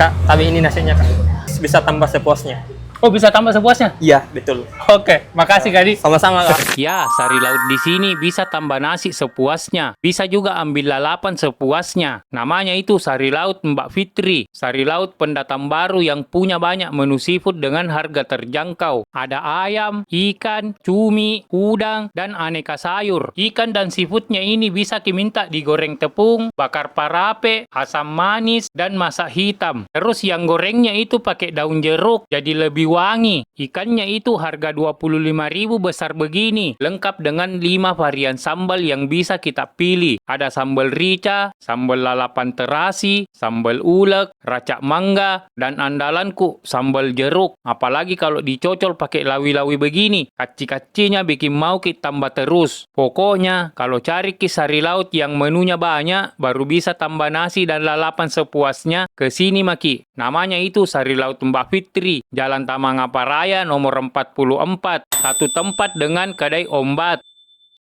Kak, tapi ini nasinya Kak. Bisa tambah sepuasnya. Oh, bisa tambah sepuasnya? Iya, betul. Oke, makasih Kak Di. Sama-sama Kak. Ya, sari laut di sini bisa tambah nasi sepuasnya. Bisa juga ambil lalapan sepuasnya. Namanya itu sari laut Mbak Fitri. Sari laut pendatang baru yang punya banyak menu seafood dengan harga terjangkau. Ada ayam, ikan, cumi, udang, dan aneka sayur. Ikan dan seafoodnya ini bisa diminta digoreng tepung, bakar parape, asam manis, dan masak hitam. Terus yang gorengnya itu pakai daun jeruk, jadi lebih wangi. Ikannya itu harga 25.000 besar begini, lengkap dengan 5 varian sambal yang bisa kita pilih. Ada sambal rica, sambal lalapan terasi, sambal ulek, racak mangga, dan andalanku sambal jeruk. Apalagi kalau dicocol pakai lawi-lawi begini, kaci-kacinya bikin mau kita tambah terus. Pokoknya kalau cari sari laut yang menunya banyak, baru bisa tambah nasi dan lalapan sepuasnya, ke sini Maki. Namanya itu Sari Laut Mbak Fitri, Jalan Tamangaparaya nomor 44, satu tempat dengan kedai ombat.